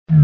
Vamos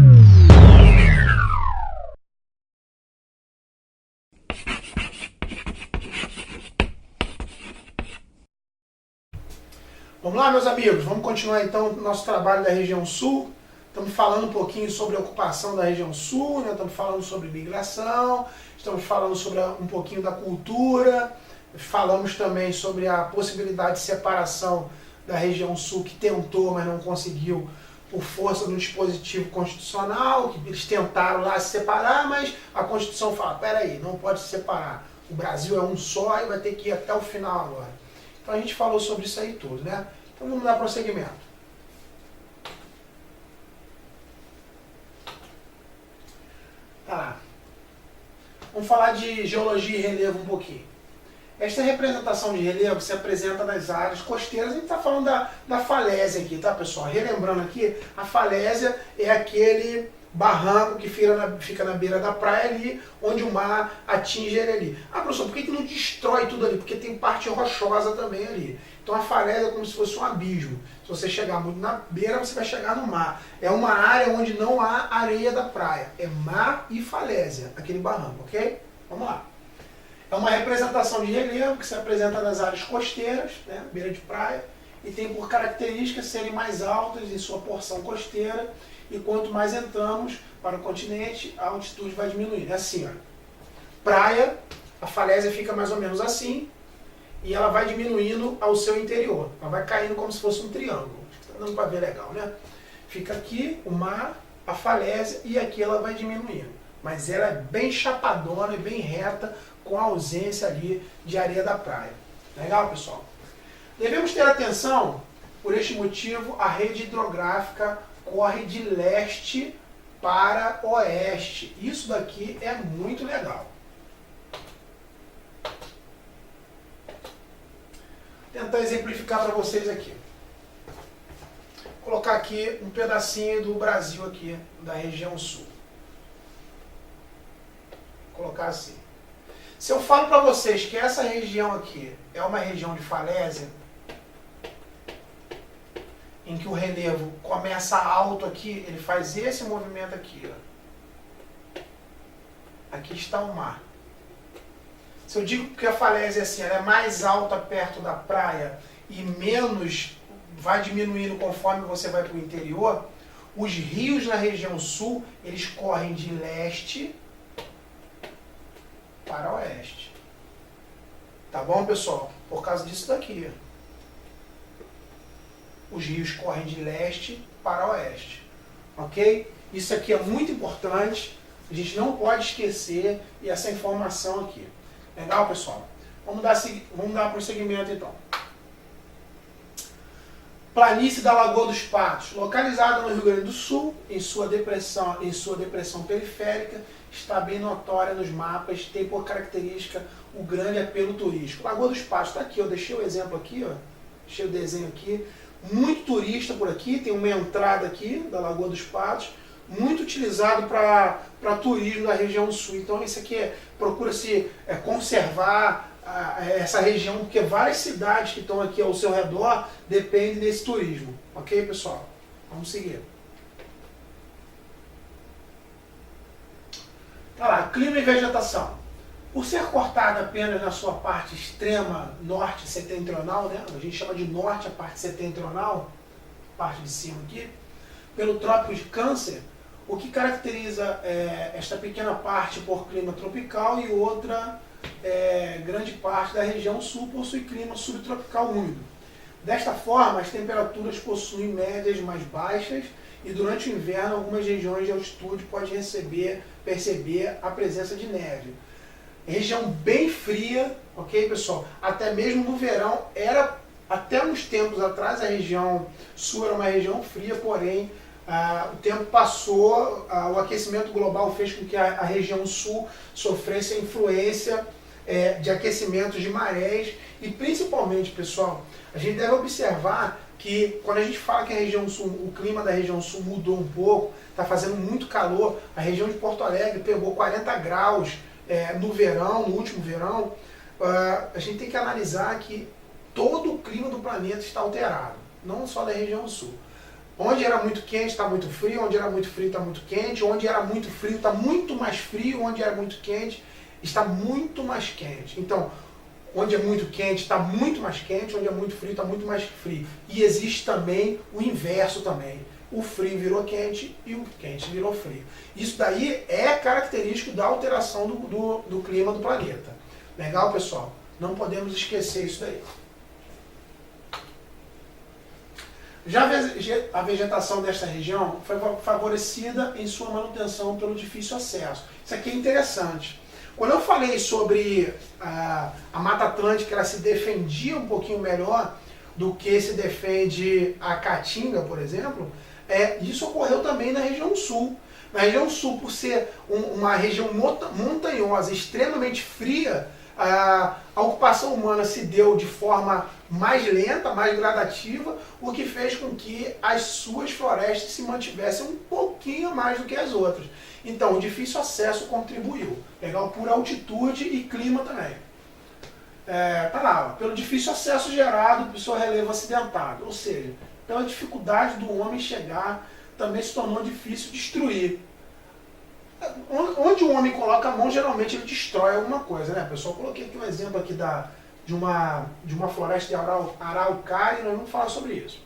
lá, meus amigos, vamos continuar então o nosso trabalho da região sul. Estamos falando um pouquinho sobre a ocupação da região sul, né? Estamos falando sobre migração, estamos falando sobre um pouquinho da cultura, falamos também sobre a possibilidade de separação da região sul que tentou, mas não conseguiu por força do dispositivo constitucional, que eles tentaram lá se separar, mas a Constituição fala, peraí, não pode se separar, o Brasil é um só e vai ter que ir até o final agora. Então a gente falou sobre isso aí tudo, né? Então vamos dar prosseguimento. Tá lá. Vamos falar de geologia e relevo um pouquinho. Esta representação de relevo se apresenta nas áreas costeiras. A gente está falando da falésia aqui, tá, pessoal? Relembrando aqui, a falésia é aquele barranco que fica na beira da praia ali, onde o mar atinge ele ali. Ah, professor, por que não destrói tudo ali? Porque tem parte rochosa também ali. Então a falésia é como se fosse um abismo. Se você chegar muito na beira, você vai chegar no mar. É uma área onde não há areia da praia. É mar e falésia, aquele barranco, ok? Vamos lá. É uma representação de relevo que se apresenta nas áreas costeiras, né, beira de praia, e tem por característica serem mais altas em sua porção costeira, e quanto mais entramos para o continente, a altitude vai diminuindo. É assim, ó. Praia, a falésia fica mais ou menos assim, e ela vai diminuindo ao seu interior. Ela vai caindo como se fosse um triângulo. Está dando para ver legal, né? Fica aqui o mar, a falésia, e aqui ela vai diminuindo. Mas ela é bem chapadona e bem reta, com a ausência ali de areia da praia. Legal, pessoal? Devemos ter atenção, por este motivo, a rede hidrográfica corre de leste para oeste. Isso daqui é muito legal. Vou tentar exemplificar para vocês aqui. Vou colocar aqui um pedacinho do Brasil aqui, da região sul. Vou colocar assim. Se eu falo para vocês que essa região aqui é uma região de falésia, em que o relevo começa alto aqui, ele faz esse movimento aqui, ó. Aqui está o mar. Se eu digo que a falésia assim, ela é mais alta perto da praia e menos vai diminuindo conforme você vai para o interior, os rios na região sul, eles correm de leste para oeste. Tá bom, pessoal? Por causa disso daqui. Os rios correm de leste para oeste. Ok? Isso aqui é muito importante. A gente não pode esquecer essa informação aqui. Legal, pessoal? Vamos dar prosseguimento então. Planície da Lagoa dos Patos, localizada no Rio Grande do Sul, em sua depressão periférica, está bem notória nos mapas, tem por característica o grande apelo turístico. Lagoa dos Patos está aqui, eu deixei o exemplo aqui, ó, deixei o desenho aqui. Muito turista por aqui, tem uma entrada aqui da Lagoa dos Patos, muito utilizado para turismo da região sul. Então isso aqui procura-se conservar essa região, porque várias cidades que estão aqui ao seu redor dependem desse turismo. Ok, pessoal? Vamos seguir. Tá lá, clima e vegetação. Por ser cortada apenas na sua parte extrema norte setentrional, né? A gente chama de norte a parte setentrional, parte de cima aqui, pelo Trópico de Câncer, o que caracteriza esta pequena parte por clima tropical e outra grande parte da região sul possui clima subtropical úmido. Desta forma, as temperaturas possuem médias mais baixas e durante o inverno algumas regiões de altitude podem perceber a presença de neve. Região bem fria, ok, pessoal? Até mesmo no verão, até uns tempos atrás a região sul era uma região fria, porém o tempo passou, o aquecimento global fez com que a região sul sofresse a influência de aquecimentos de marés e principalmente, pessoal, a gente deve observar que quando a gente fala que a região sul, o clima da região sul mudou um pouco, está fazendo muito calor, a região de Porto Alegre pegou 40 graus no verão, no último verão, a gente tem que analisar que todo o clima do planeta está alterado, não só da região sul. Onde era muito quente está muito frio, onde era muito frio está muito quente, onde era muito frio está muito mais frio, onde era muito quente está muito mais quente. Então, onde é muito quente está muito mais quente, onde é muito frio está muito mais frio. E existe também o inverso também. O frio virou quente e o quente virou frio. Isso daí é característico da alteração do clima do planeta. Legal, pessoal? Não podemos esquecer isso daí. Já a vegetação desta região foi favorecida em sua manutenção pelo difícil acesso. Isso aqui é interessante. Quando eu falei sobre a Mata Atlântica, ela se defendia um pouquinho melhor do que se defende a Caatinga, por exemplo, isso ocorreu também na região sul. Na região sul, por ser uma região montanhosa, extremamente fria, a ocupação humana se deu de forma mais lenta, mais gradativa, o que fez com que as suas florestas se mantivessem um pouquinho mais do que as outras. Então, o difícil acesso contribuiu. Legal? Por altitude e clima também. Tá lá, ó, pelo difícil acesso gerado pelo seu relevo acidentado. Ou seja, pela dificuldade do homem chegar, também se tornou difícil destruir. Onde o homem coloca a mão, geralmente ele destrói alguma coisa, né, pessoal? Eu coloquei aqui um exemplo aqui de uma floresta de araucária e nós vamos falar sobre isso.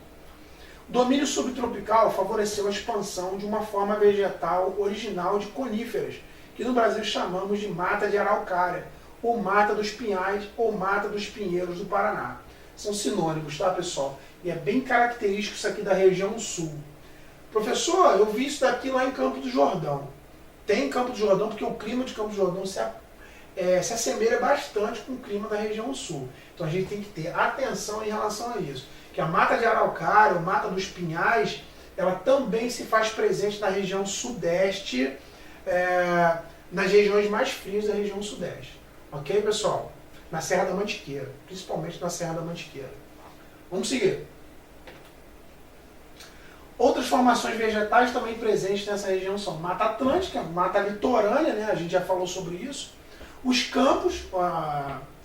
O domínio subtropical favoreceu a expansão de uma forma vegetal original de coníferas, que no Brasil chamamos de mata de araucária, ou mata dos pinhais, ou mata dos pinheiros do Paraná. São sinônimos, tá, pessoal? E é bem característico isso aqui da região sul. Professor, eu vi isso daqui lá em Campos do Jordão. Tem Campos do Jordão, porque o clima de Campos do Jordão se assemelha bastante com o clima da região sul. Então a gente tem que ter atenção em relação a isso. Que a mata de araucária, ou mata dos pinhais, ela também se faz presente na região sudeste, nas regiões mais frias da região sudeste. Ok, pessoal? Na Serra da Mantiqueira, principalmente na Serra da Mantiqueira. Vamos seguir. Outras formações vegetais também presentes nessa região são Mata Atlântica, mata litorânea, né? A gente já falou sobre isso. Os campos,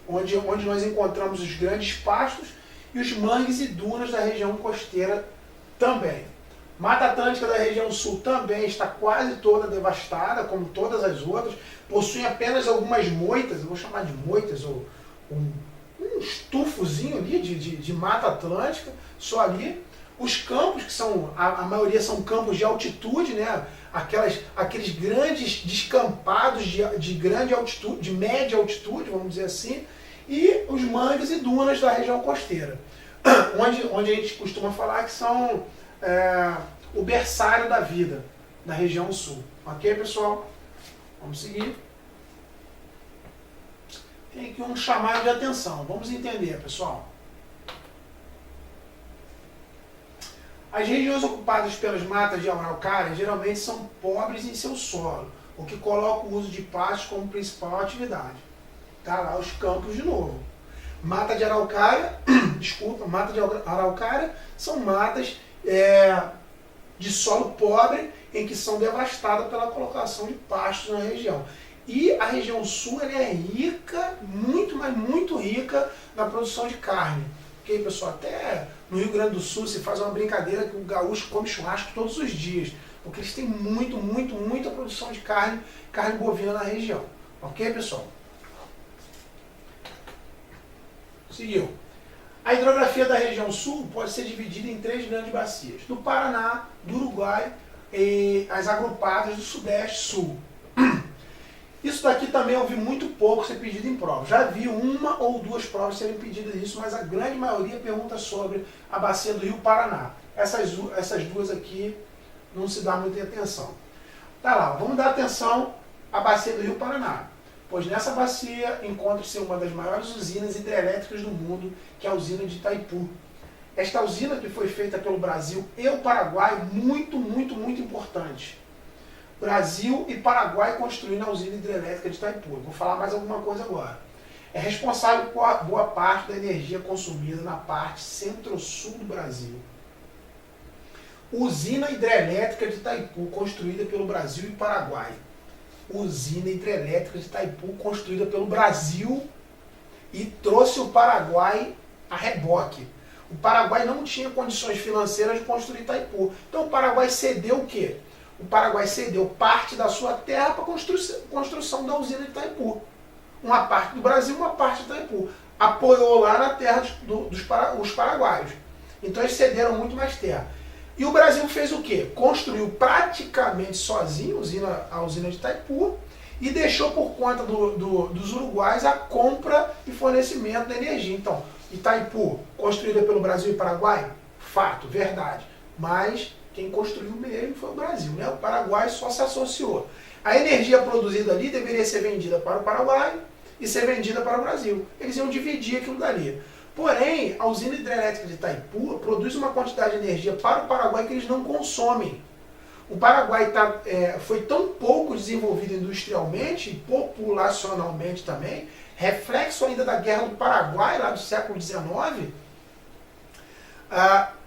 onde nós encontramos os grandes pastos, e os mangues e dunas da região costeira também. Mata Atlântica da região sul também está quase toda devastada, como todas as outras. Possui apenas algumas moitas, eu vou chamar de moitas, ou um estufozinho ali de Mata Atlântica, só ali. Os campos, que são, a maioria são campos de altitude, né? Aqueles grandes descampados de grande altitude, de média altitude, vamos dizer assim, e os mangues e dunas da região costeira, onde a gente costuma falar que são o berçário da vida da região sul. Ok, pessoal? Vamos seguir. Tem aqui um chamado de atenção. Vamos entender, pessoal. As regiões ocupadas pelas matas de araucária geralmente são pobres em seu solo, o que coloca o uso de pastos como principal atividade. Tá lá os campos de novo. Mata de araucária, mata de araucária são matas de solo pobre em que são devastadas pela colocação de pastos na região. E a região sul ela é rica, muito rica na produção de carne. Ok, pessoal? Até no Rio Grande do Sul se faz uma brincadeira que o gaúcho come churrasco todos os dias, porque eles têm muita produção de carne bovina na região. Ok, pessoal? Seguiu. A hidrografia da região sul pode ser dividida em 3 grandes bacias: do Paraná, do Uruguai e as agrupadas do Sudeste Sul. Isso daqui também eu vi muito pouco ser pedido em prova. Já vi 1 ou 2 provas serem pedidas isso, mas a grande maioria pergunta sobre a bacia do Rio Paraná. Essas duas aqui não se dá muita atenção. Tá lá, vamos dar atenção à bacia do Rio Paraná, pois nessa bacia encontra-se uma das maiores usinas hidrelétricas do mundo, que é a usina de Itaipu. Esta usina, que foi feita pelo Brasil e o Paraguai, muito importante. Brasil e Paraguai construindo a usina hidrelétrica de Itaipu. Vou falar mais alguma coisa agora. É responsável por boa parte da energia consumida na parte centro-sul do Brasil. Usina hidrelétrica de Itaipu, construída pelo Brasil e Paraguai. Usina hidrelétrica de Itaipu, construída pelo Brasil e trouxe o Paraguai a reboque. O Paraguai não tinha condições financeiras de construir Itaipu. Então o Paraguai cedeu o quê? O Paraguai cedeu parte da sua terra para a construção da usina de Itaipu. Uma parte do Brasil, uma parte de Itaipu. Apoiou lá na terra dos paraguaios. Então eles cederam muito mais terra. E o Brasil fez o quê? Construiu praticamente sozinho a usina de Itaipu e deixou por conta dos uruguaios a compra e fornecimento da energia. Então, Itaipu, construída pelo Brasil e Paraguai? Fato, verdade. Mas quem construiu mesmo foi o Brasil, né? O Paraguai só se associou. A energia produzida ali deveria ser vendida para o Paraguai e ser vendida para o Brasil. Eles iam dividir aquilo dali. Porém, a usina hidrelétrica de Itaipu produz uma quantidade de energia para o Paraguai que eles não consomem. O Paraguai foi tão pouco desenvolvido industrialmente e populacionalmente também, reflexo ainda da Guerra do Paraguai, lá do século XIX,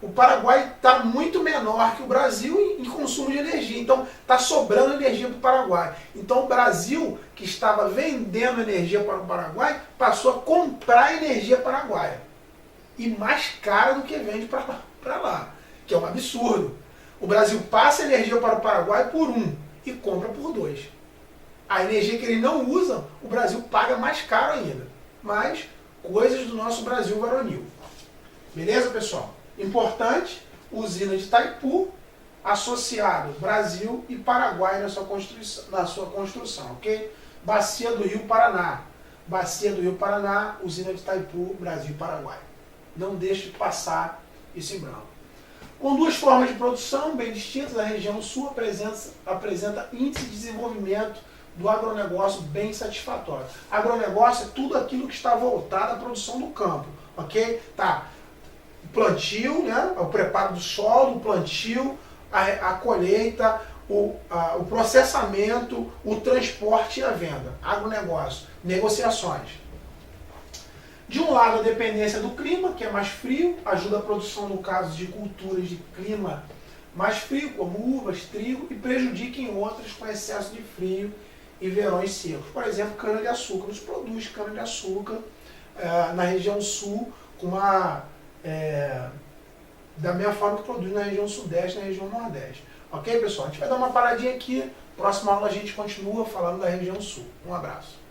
o Paraguai está muito menor que o Brasil em consumo de energia. Então, está sobrando energia para o Paraguai. Então, o Brasil, que estava vendendo energia para o Paraguai, passou a comprar energia paraguaia. E mais cara do que vende para lá, que é um absurdo. O Brasil passa energia para o Paraguai por 1 e compra por 2. A energia que eles não usam, o Brasil paga mais caro ainda. Mas, coisas do nosso Brasil varonil. Beleza, pessoal? Importante, usina de Itaipu, associado Brasil e Paraguai na sua construção, ok? Bacia do Rio Paraná. Bacia do Rio Paraná, usina de Itaipu, Brasil e Paraguai. Não deixe de passar isso em branco. Com duas formas de produção bem distintas, a região sul apresenta índice de desenvolvimento do agronegócio bem satisfatório. Agronegócio é tudo aquilo que está voltado à produção do campo, ok? Tá. O plantio, né? O preparo do solo, o plantio, a colheita, o processamento, o transporte e a venda. Agronegócio, negociações. De um lado, a dependência do clima, que é mais frio, ajuda a produção, no caso de culturas de clima mais frio, como uvas, trigo, e prejudica em outras com excesso de frio e verões secos. Por exemplo, cana-de-açúcar. Nos produz cana-de-açúcar na região sul, da mesma forma que produz na região sudeste e na região nordeste. Ok, pessoal? A gente vai dar uma paradinha aqui. Próxima aula a gente continua falando da região sul. Um abraço.